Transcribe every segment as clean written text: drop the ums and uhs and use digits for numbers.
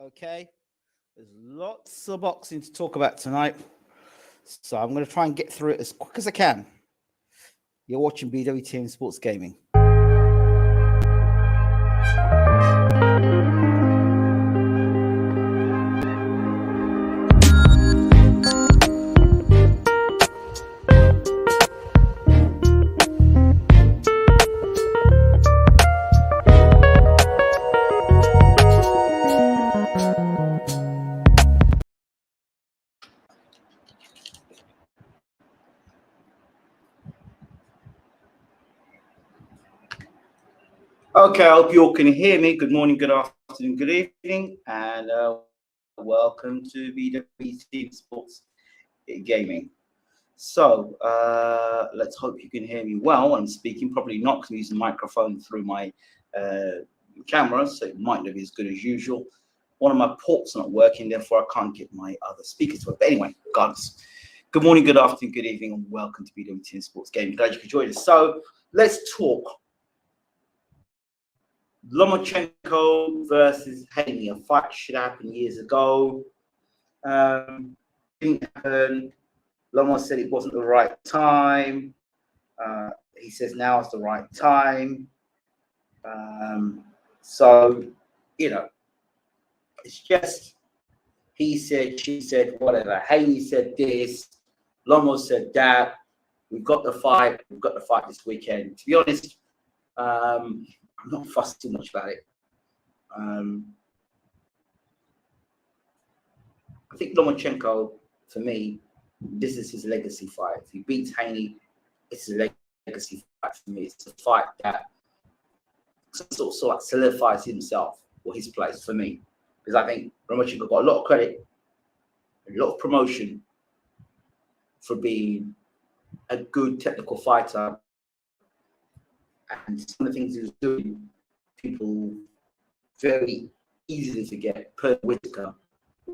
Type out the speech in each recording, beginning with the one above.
Okay, there's lots of boxing to talk about tonight, so I'm going to try and get through it as quick as I can. You're watching BWTM Sports Gaming. Okay, I hope you all can hear me. Good morning, good afternoon, good evening, and welcome to BWTM Sports Gaming. So, let's hope you can hear me well. I'm speaking, probably not because I'm using the microphone through my camera, so it might not be as good as usual. One of my ports not working, therefore I can't get my other speakers to work. But anyway, regardless. Good morning, good afternoon, good evening, and welcome to BWTM Sports Gaming. Glad you could join us. So, let's talk Lomachenko versus Haney. A fight should happen years ago. Didn't happen. Loma said it wasn't the right time. He says now is the right time. So, it's just he said, she said, whatever. Haney said this. Lomo said that. We've got the fight. We've got the fight this weekend. To be honest, I'm not fussed too much about it. I think Lomachenko, for me, this is his legacy fight. If he beats Haney, it's a legacy fight for me. It's a fight that sort of solidifies himself or his place for me. Because I think Lomachenko got a lot of credit, a lot of promotion for being a good technical fighter. And some of the things he was doing, people very easily forget. Per Whitaker,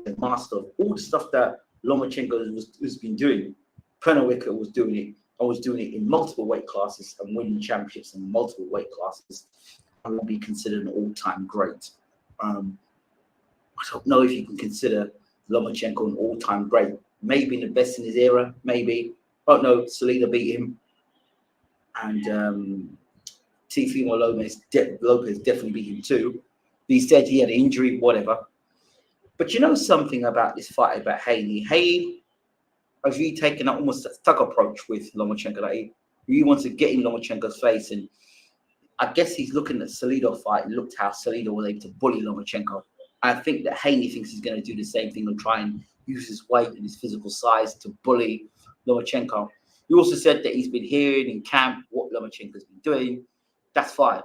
the master of all the stuff that Lomachenko has been doing. Pernod Whitaker was doing it. I was doing it in multiple weight classes and winning championships in multiple weight classes. I will be considered an all-time great. I don't know if you can consider Lomachenko an all-time great. Maybe the best in his era. Maybe. I don't know. Salido beat him, and Teofimo Lopez definitely beat him too. He said he had an injury, whatever. But you know something about this fight about Haney? Haney has really taken almost a thug approach with Lomachenko. Like he wants to get in Lomachenko's face, and I guess he's looking at Salido fight and looked how Salido was able to bully Lomachenko. I think that Haney thinks he's going to do the same thing and try and use his weight and his physical size to bully Lomachenko. He also said that he's been hearing in camp what Lomachenko's been doing. That's fine.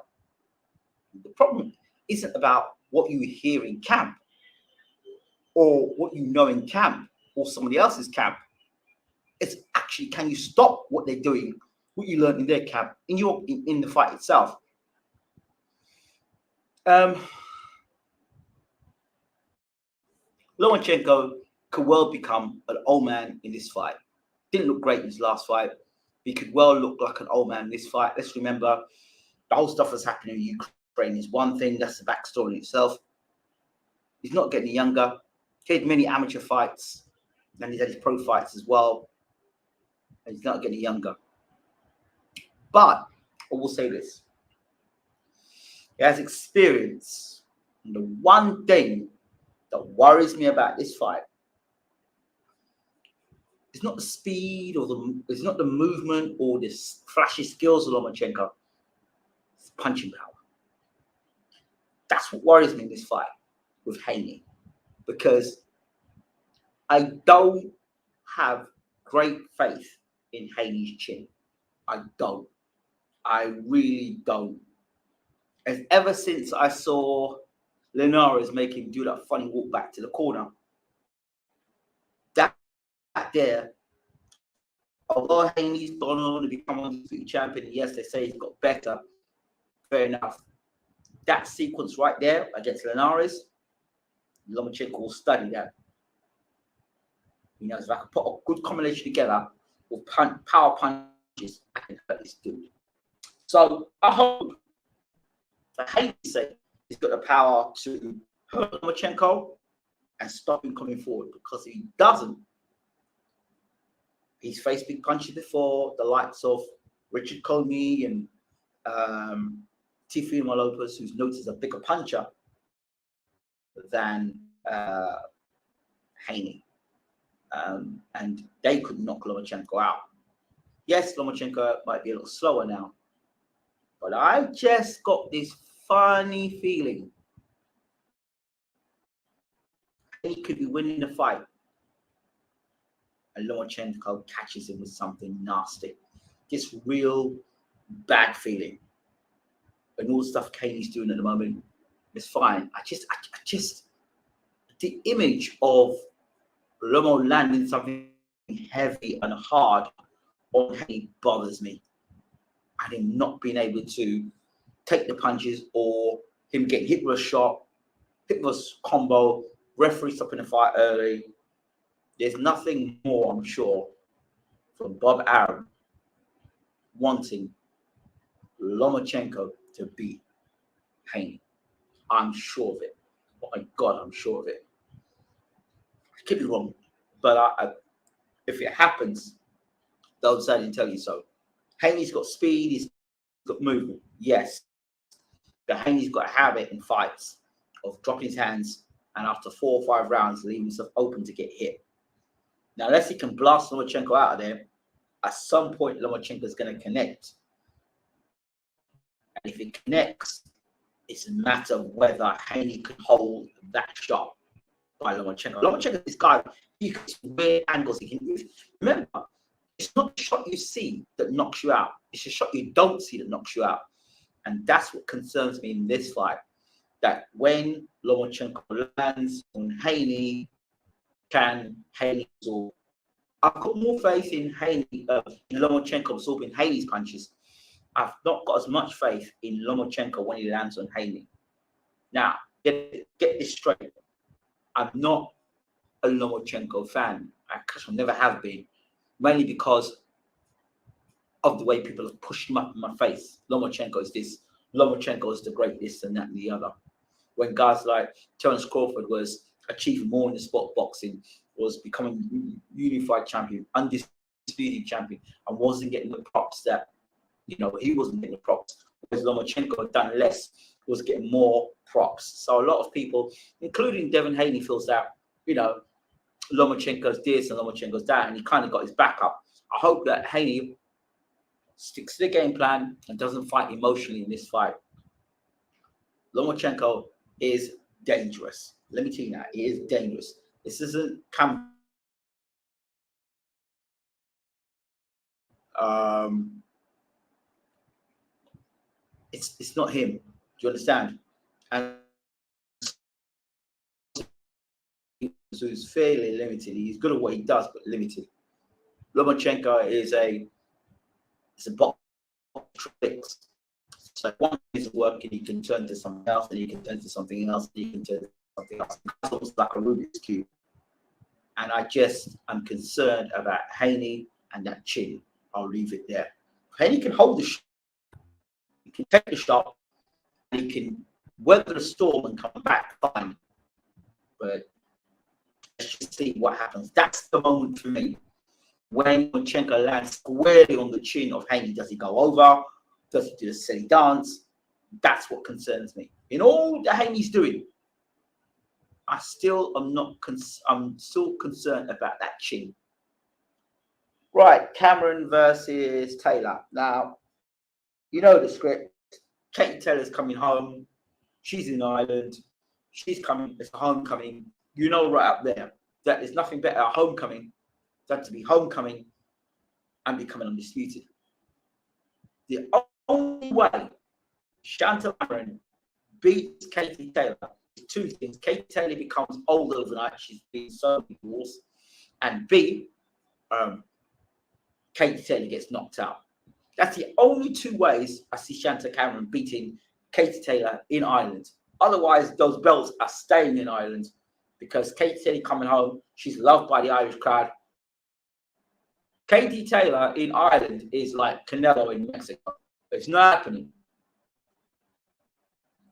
The problem isn't about what you hear in camp or what you know in camp or somebody else's camp. It's actually, can you stop what they're doing, what you learned in their camp, in the fight itself? Lomachenko could well become an old man in this fight. Didn't look great in his last fight. He could well look like an old man in this fight. Let's remember, the whole stuff that's happening in Ukraine is one thing. That's the backstory in itself. He's not getting younger. He had many amateur fights, and he's had his pro fights as well. And he's not getting younger. But I will say this. He has experience. And the one thing that worries me about this fight is not the speed or it's not the movement or the flashy skills of Lomachenko. It's punching power. That's what worries me in this fight with Haney, because I don't have great faith in Haney's chin. I don't. I really don't. As ever since I saw Linares make him do that funny walk back to the corner, that there, although Haney's gone on to become a undisputed champion, yes, they say he's got better. Fair enough. That sequence right there against Linares, Lomachenko will study that. You know, if I can put a good combination together with power punches, I can hurt this dude. So I hope, for Haney's sake, he's got the power to hurt Lomachenko and stop him coming forward, because if he doesn't, he's faced big punches before, the likes of Richard Comey and Teofimo Lopez, who's noticed a bigger puncher than Haney. And they could knock Lomachenko out. Yes, Lomachenko might be a little slower now, but I just got this funny feeling he could be winning the fight, and Lomachenko catches him with something nasty. This real bad feeling. And all the stuff Haney's doing at the moment is fine. I just, the image of Lomo landing something heavy and hard on Haney bothers me. And him not being able to take the punches, or him getting hit with a shot, hit with a combo, referee stopping the fight early. There's nothing more, I'm sure, from Bob Arum wanting Lomachenko to beat Haney. I'm sure of it. Oh my God, I'm sure of it. I could be wrong, but if it happens, they'll decide to tell you so. Haney's got speed, he's got movement, yes. But Haney's got a habit in fights of dropping his hands and after 4 or 5 rounds, leaving himself open to get hit. Now, unless he can blast Lomachenko out of there, at some point, Lomachenko is going to connect. And if it connects, it's a matter of whether Haney can hold that shot by Lomachenko. Lomachenko, this guy, he can weird angles. He can use. Remember, it's not the shot you see that knocks you out. It's the shot you don't see that knocks you out. And that's what concerns me in this fight. That when Lomachenko lands on Haney, can Haney absorb? I've got more faith in Haney, in Lomachenko absorbing Haney's punches. I've not got as much faith in Lomachenko when he lands on Haney. Now, get this straight. I'm not a Lomachenko fan. I never have been, mainly because of the way people have pushed him up in my face. Lomachenko is this. Lomachenko is the great this and that and the other. When guys like Terence Crawford was achieving more in the sport boxing, was becoming unified champion, undisputed champion, and wasn't getting the props that, he wasn't getting the props. Whereas Lomachenko had done less, was getting more props. So a lot of people, including Devin Haney, feels that, Lomachenko's this and Lomachenko's that, and he kind of got his back up. I hope that Haney sticks to the game plan and doesn't fight emotionally in this fight. Lomachenko is dangerous. Let me tell you now, he is dangerous. This isn't it's not him. Do you understand? And he's fairly limited. He's good at what he does, but limited. Lomachenko is a box tricks. So one is working, he can turn to something else, and he can turn to something else, and he can turn to something else. It's almost like a Rubik's Cube. And I'm concerned about Haney and that chin. I'll leave it there. Haney can hold the shot, he can take the shot, and he can weather the storm and come back fine. But let's just see what happens. That's the moment for me. When Lomachenko lands squarely on the chin of Haney, does he go over? Does he do the silly dance? That's what concerns me. In all that Haney's doing, I'm still concerned about that chin. Right, Cameron versus Taylor. Now, you know the script. Katie Taylor's coming home. She's in Ireland. She's coming. It's a homecoming. You know right up there that there's nothing better at homecoming than to be homecoming and becoming undisputed. The only way Chantal Cameron beats Katie Taylor is 2 things. Katie Taylor becomes old overnight. She's been so many wars. And B, Katie Taylor gets knocked out. That's the only 2 ways I see Chantal Cameron beating Katie Taylor in Ireland. Otherwise, those belts are staying in Ireland because Katie Taylor coming home. She's loved by the Irish crowd. Katie Taylor in Ireland is like Canelo in Mexico. It's not happening.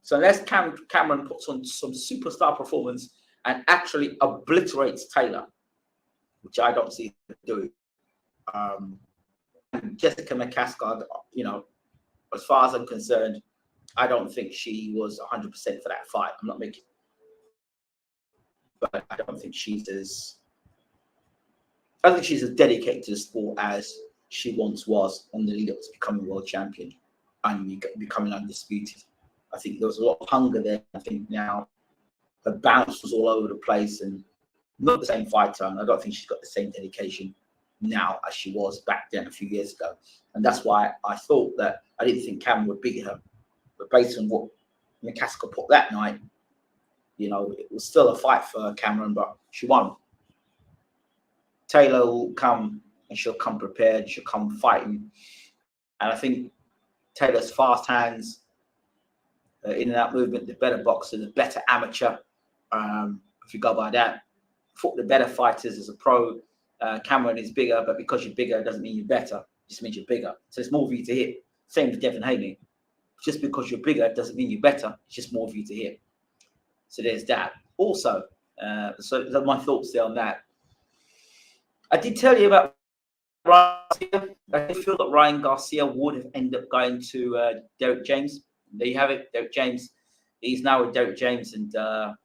So unless Cameron puts on some superstar performance and actually obliterates Taylor, which I don't see her doing. Jessica McCaskill, you know, as far as I'm concerned, I don't think she was 100% for that fight. I'm not making, but I don't think she's as, I think she's as dedicated to the sport as she once was on the lead up to becoming world champion and becoming undisputed. I think there was a lot of hunger there. I think now her bounce was all over the place and not the same fighter. And I don't think she's got the same dedication now as she was back then a few years ago. And that's why I thought that I didn't think Cameron would beat her. But based on what McCaskill put that night, you know, it was still a fight for Cameron, but she won. Taylor will come and she'll come prepared. She'll come fighting. And I think Taylor's fast hands, in and out movement, the better boxer, the better amateur, if you go by that. Fought the better fighters as a pro. Cameron is bigger, but because you're bigger doesn't mean you're better. It just means you're bigger. So it's more for you to hit. Same with Devin Haney. Just because you're bigger doesn't mean you're better. It's just more for you to hit. So there's that. Also, so my thoughts there on that. I did tell you about Garcia. I did feel that Ryan Garcia would have ended up going to Derrick James. There you have it, Derrick James. He's now with Derrick James, and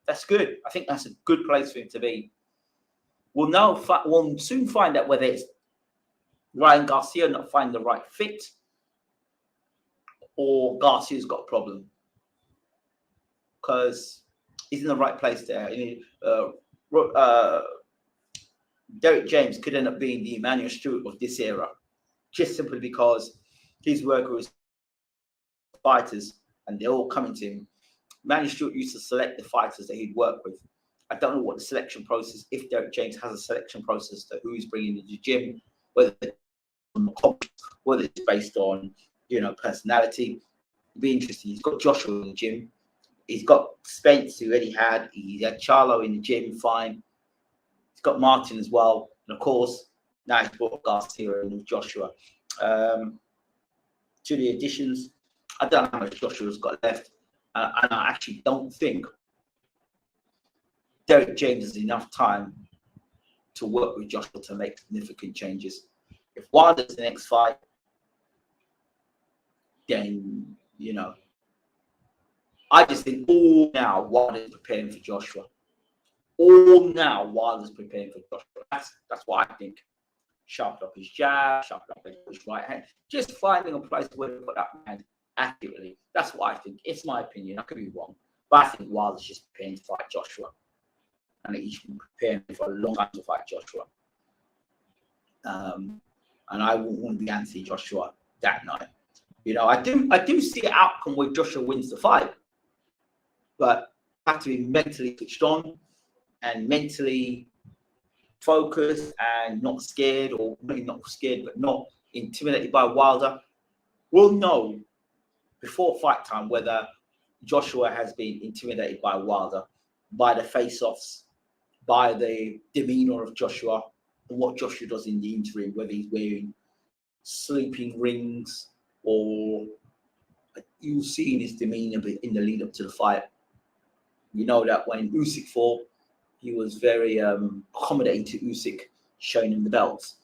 that's good. I think that's a good place for him to be. We'll soon find out whether it's Ryan Garcia not finding the right fit or Garcia's got a problem. Because he's in the right place there. Derrick James could end up being the Emmanuel Stewart of this era, just simply because he's working with fighters and they're all coming to him. Emmanuel Stewart used to select the fighters that he'd work with. I don't know what the selection process, if Derrick James has a selection process to who he's bringing into the gym, whether it's based on, you know, personality. It'd be interesting. He's got Joshua in the gym. He's got Spence, who already had. He had CHARLO in the gym, fine. He's got Martin as well. And of course, now he's brought Garcia in with Joshua. To the additions, I don't know how much Joshua's got left. And I actually don't think Derrick James has enough time to work with Joshua to make significant changes. If Wilder's the next fight, then, you know, I just think all now Wilder's preparing for Joshua. All now Wilder's preparing for Joshua. That's what I think. Sharpen up his jab, sharpen up his right hand. Just finding a place where to put that hand accurately. That's what I think. It's my opinion. I could be wrong. But I think Wilder's just preparing to fight Joshua. And he's been preparing for a long time to fight Joshua. And I wouldn't want to be anti-Joshua that night. You know, I do see an outcome where Joshua wins the fight. But I have to be mentally switched on and mentally focused and not scared, or maybe not scared, but not intimidated by Wilder. We'll know before fight time whether Joshua has been intimidated by Wilder, by the face-offs, by the demeanor of Joshua, and what Joshua does in the interim, whether he's wearing sleeping rings or you'll see in his demeanor in the lead up to the fight. You know that when Usyk fought, he was very accommodating to Usyk, showing him the belts.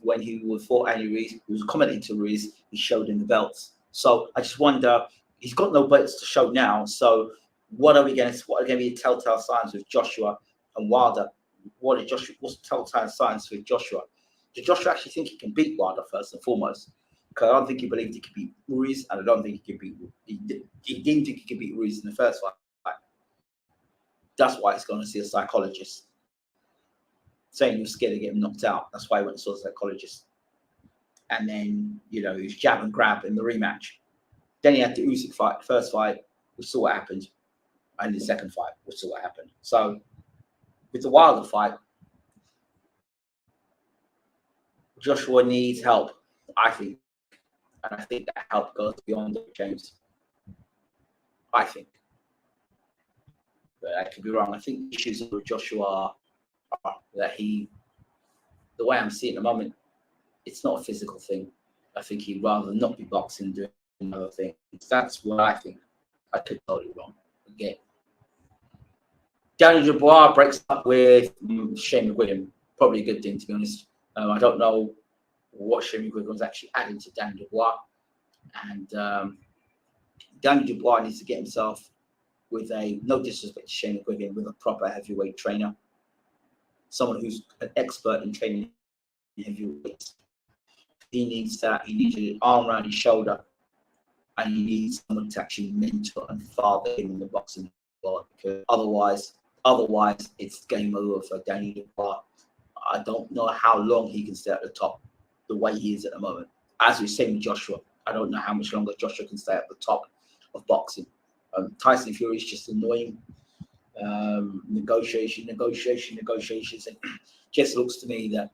When he fought Andy Ruiz, he was accommodating to Ruiz, he showed him the belts. So I just wonder, he's got no belts to show now. So what are going to be the telltale signs with Joshua and Wilder? What's the telltale signs with Joshua? Does Joshua actually think he can beat Wilder first and foremost? Because I don't think he believed he could beat Ruiz, and I don't think he didn't think he could beat Ruiz in the first fight. That's why he's going to see a psychologist. Saying he was scared of getting knocked out. That's why he went and saw a psychologist. And then, you know, he was jab and grab in the rematch. Then he had the Usyk fight, the first fight, we saw what happened. And the second fight, we saw what happened. So, with the Wilder fight, Joshua needs help, I think. And I think that help goes beyond James. I think. But I could be wrong. I think the issues with Joshua are that the way I'm seeing at the moment, it's not a physical thing. I think he'd rather not be boxing and doing another thing. That's what I think. I could be totally wrong again. Daniel Dubois breaks up with Shane McGuigan. Probably a good thing, to be honest. I don't know what Shane McGuigan was actually adding to Daniel Dubois. And Daniel Dubois needs to get himself with a, no disrespect to Shane McGuigan, with a proper heavyweight trainer. Someone who's an expert in training heavyweights. He needs that. He needs an arm around his shoulder. And he needs someone to actually mentor and father him in the boxing world. Because otherwise, it's game over for Daniel Dubois. I don't know how long he can stay at the top the way he is at the moment. As we say with Joshua, I don't know how much longer Joshua can stay at the top of boxing. Tyson Fury is just annoying. Negotiations, and just looks to me that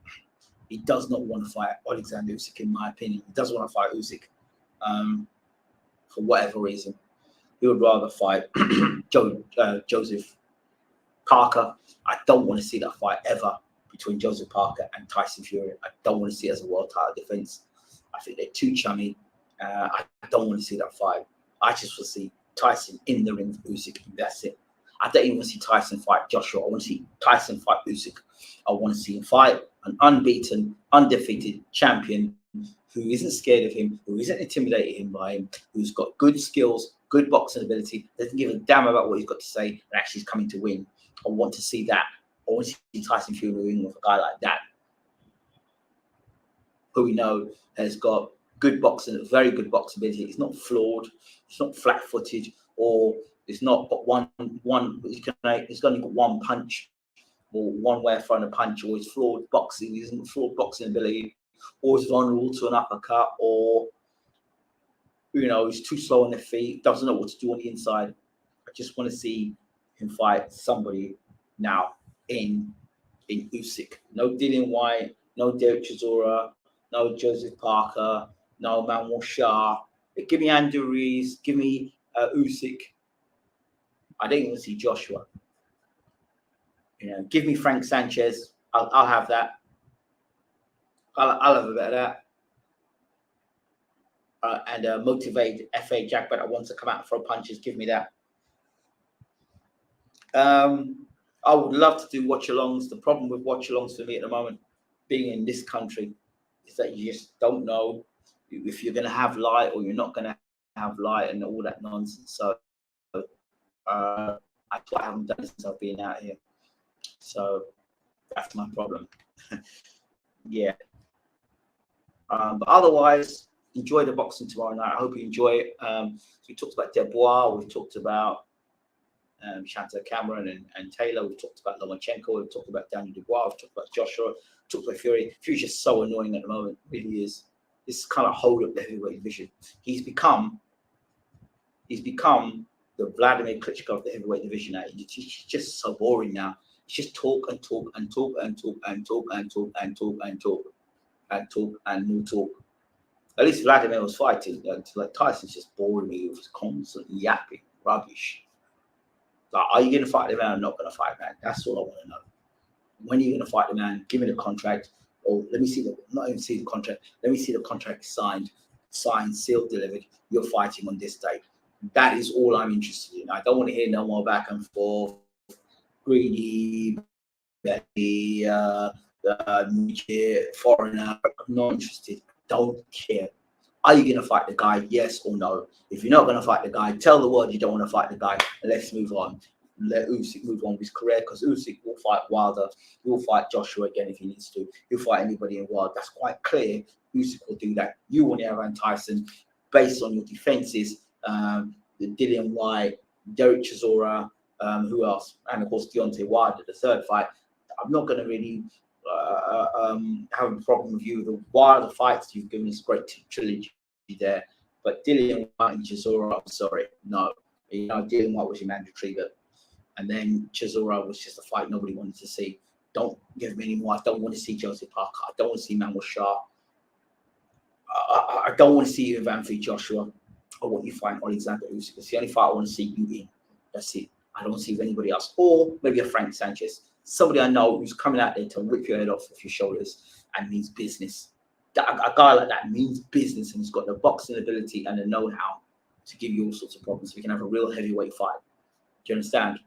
he does not want to fight Alexander Usyk, in my opinion. He doesn't want to fight Usyk for whatever reason. He would rather fight Joseph Parker. I don't want to see that fight ever between Joseph Parker and Tyson Fury. I don't want to see it as a world title defense. I think they're too chummy. I don't want to see that fight. I just want to see Tyson in the ring with Usyk, and that's it. I don't even want to see Tyson fight Joshua. I want to see Tyson fight Usyk. I want to see him fight an unbeaten, undefeated champion who isn't scared of him, who isn't intimidated by him, who's got good skills, good boxing ability, doesn't give a damn about what he's got to say, and actually is coming to win. I want to see that. I want to see Tyson Fury win with a guy like that, who we know has got good boxing, very good boxing ability. It's not flawed, it's not flat-footed, or it's not got it's only got one punch, or one way of throwing a punch, or it's flawed boxing. He isn't flawed boxing ability, or it's vulnerable to an uppercut, or he's too slow on the feet, doesn't know what to do on the inside. I just want to see him fight somebody now in Usyk. No Dillian White, no Derrick Chisora, no Joseph Parker, no Manuel Shah. Give me Andrew Rees, give me Usyk. I don't even see Joshua. Give me Frank Sanchez. I'll have that. I'll have a bit of that. And motivate FA Jack, but I want to come out and throw punches. Give me that. I would love to do watch-alongs. The problem with watch-alongs for me at the moment, being in this country, is that you just don't know if you're going to have light or you're not going to have light and all that nonsense. So that's what I haven't done since I've been out here. So that's my problem. Yeah. But otherwise, enjoy the boxing tomorrow night. I hope you enjoy it. So we talked about Dubois. We've talked about Chantel Cameron and Taylor. We've talked about Lomachenko. We've talked about Daniel Dubois. We've talked about Joshua. We've talked about Fury. Fury's just so annoying at the moment. Really is. This kind of hold up the heavyweight division. He's become the Vladimir Klitschko of the heavyweight division now. He's just so boring now. It's just talk and talk and talk and talk and talk and talk and talk and talk and talk and more talk. At least Vladimir was fighting. Like Tyson's just boring me with constantly yapping rubbish. Like, are you going to fight the man or not going to fight the man? That's all I want to know. When are you going to fight the man? Give me the contract. Or let me see not even see the contract. Let me see the contract signed, sealed, delivered. You're fighting on this day. That is all I'm interested in. I don't want to hear no more back and forth. Greedy, foreigner. I'm not interested. Don't care. Are you going to fight the guy? Yes or no? If you're not going to fight the guy, tell the world you don't want to fight the guy, and let's move on. Let Usyk move on with his career, because Usyk will fight Wilder. He will fight Joshua again if he needs to. He'll fight anybody in the world. That's quite clear. Usyk will do that. You want to have Tyson based on your defenses. The Dillian White, Derrick Chisora, who else? And of course Deontay Wilder, the third fight. I'm not going to really have a problem with you. The Wilder fights you've given us a great trilogy there, but Dillian White and Chisora, I'm sorry, no. Dillian White was your mandatory, and then Chisora was just a fight nobody wanted to see. Don't give me any more. I don't want to see Joseph Parker. I don't want to see Manuel Shah. I don't want to see you with Anthony Joshua. I want you fighting Alexander Usyk. It's the only fight I want to see you in. That's it. I don't want to see anybody else. Or maybe a Frank Sanchez. Somebody I know who's coming out there to rip your head off your shoulders and means business. A guy like that means business, and he's got the boxing ability and the know-how. to give you all sorts of problems. We can have a real heavyweight fight. Do you understand?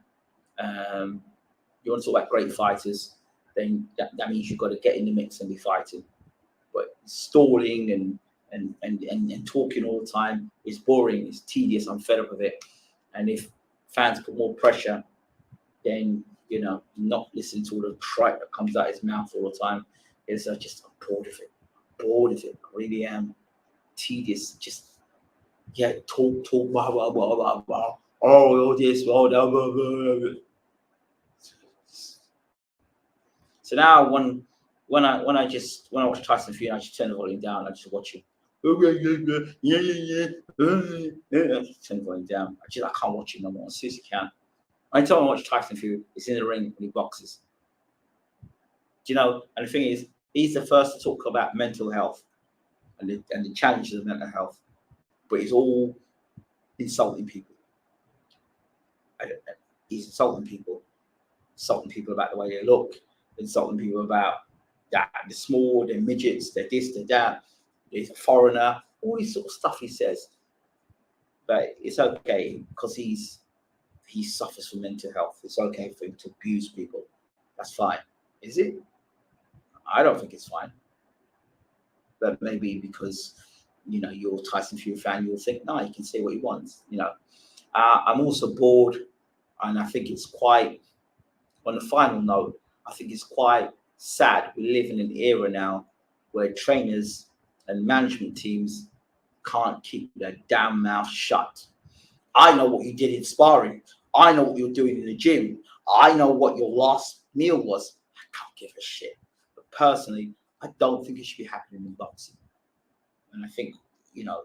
You want to talk about great fighters, then that means you've got to get in the mix and be fighting. But stalling and talking all the time is boring, it's tedious, I'm fed up with it. And if fans put more pressure, then, you know, not listening to all the tripe that comes out his mouth all the time, it's just, I'm bored of it. Bored of it. I really am. Tedious. Just, yeah, talk, blah, blah, blah, blah, blah. Oh, all this, all that, blah, blah, blah. So now when I watch Tyson Fury, I just turn the volume down. I just watch it. I just turn the volume down. I can't watch it no more. I seriously can't. Until I watch Tyson Fury, it's in the ring when he boxes. Do you know? And the thing is, he's the first to talk about mental health and the challenges of mental health, but he's all insulting people. He's insulting people about the way they look, insulting people about that they're small, they're midgets, they're this, they're that, he's a foreigner, all this sort of stuff he says. But it's okay because he suffers from mental health. It's okay for him to abuse people. That's fine. Is it? I don't think it's fine. But maybe because, you know, you're a Tyson Fury fan, you'll think, no, he can say what he wants. You know, I'm also bored, and I think it's quite, on the final note, I think it's quite sad. We live in an era now where trainers and management teams can't keep their damn mouth shut. I know what you did in sparring. I know what you're doing in the gym. I know what your last meal was. I can't give a shit. But personally, I don't think it should be happening in boxing. And I think, you know,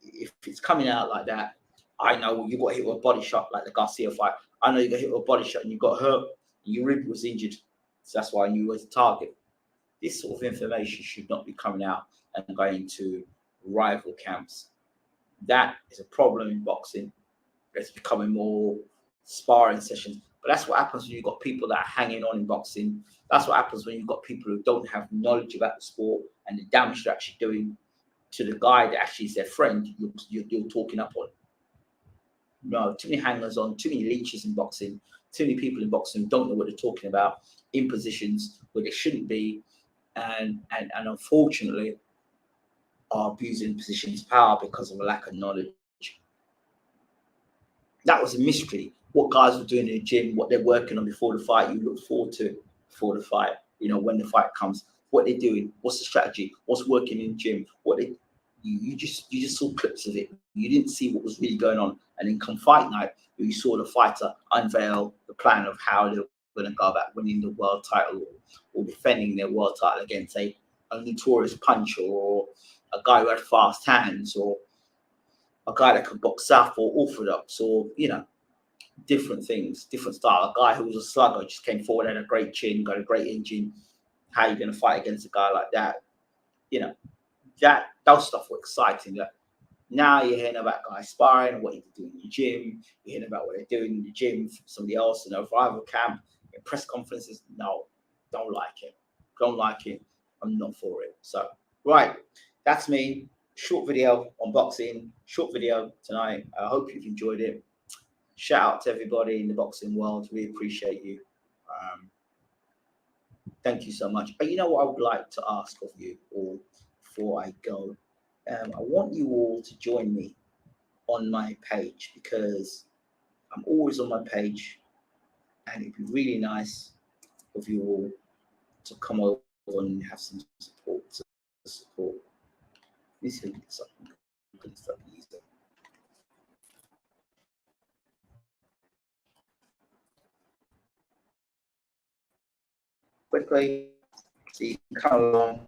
if it's coming out like that, I know you got hit with a body shot like the Garcia fight. I know you got hit with a body shot and you got hurt and your rib was injured. So that's why you were the target. This sort of information should not be coming out and going to rival camps. That is a problem in boxing. It's becoming more sparring sessions. But that's what happens when you've got people that are hanging on in boxing. That's what happens when you've got people who don't have knowledge about the sport and the damage they're actually doing to the guy that actually is their friend you're talking up on. No, too many hangers on, too many leeches in boxing, too many people in boxing who don't know what they're talking about in positions where they shouldn't be, and unfortunately are abusing positions of power because of a lack of knowledge. That was a mystery. What guys were doing in the gym, what they're working on before the fight, you look forward to before the fight. You know, when the fight comes, what they're doing, what's the strategy, what's working in the gym, you just saw clips of it. You didn't see what was really going on. And then come fight night, you saw the fighter unveil the plan of how they're going to go about winning the world title or defending their world title against a notorious puncher or a guy who had fast hands or a guy that could box south or orthodox or, you know, different things, different style. A guy who was a slugger, just came forward, had a great chin, got a great engine. How are you going to fight against a guy like that? You know, those stuff were exciting. Like, now you're hearing about guys sparring and what you're doing in the gym. You're hearing about what they're doing in the gym for somebody else in a rival camp, in press conferences. No, don't like it. Don't like it. I'm not for it. So, right, that's me. Short video on boxing. Short video tonight. I hope you've enjoyed it. Shout out to everybody in the boxing world. We appreciate you. Thank you so much. But you know what I would like to ask of you all before I go? I want you all to join me on my page because I'm always on my page and it'd be really nice of you all to come over and have some support. This is something easy. Quickly, so you can come along.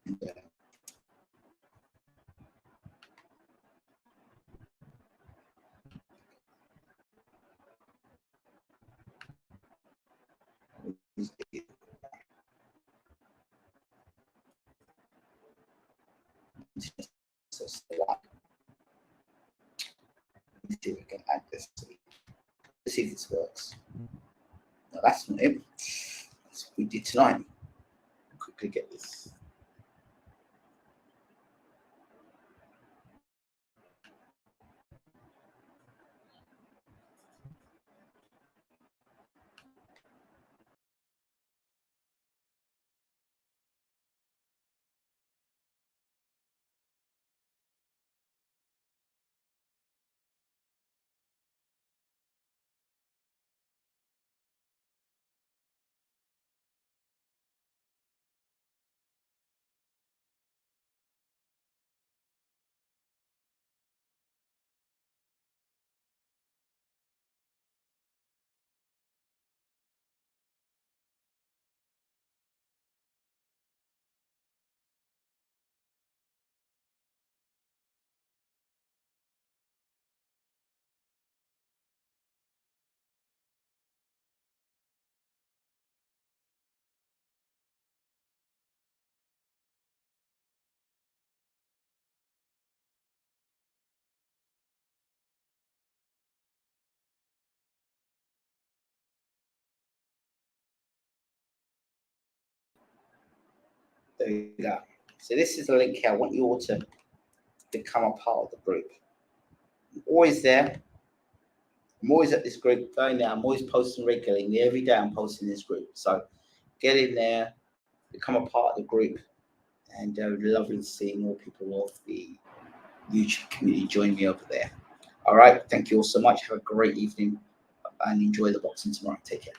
Yeah. So select. Let's see if we can add this. Let's see if this works. No, that's not it. That's what we did tonight. Quickly get this. There you go. So this is the link here. I want you all to become a part of the group. I'm always there. I'm always at this group going there. I'm always posting regularly. Every day I'm posting this group. So get in there, become a part of the group, and lovely seeing more people of the YouTube community join me over there. All right. Thank you all so much. Have a great evening and enjoy the boxing tomorrow. Take care.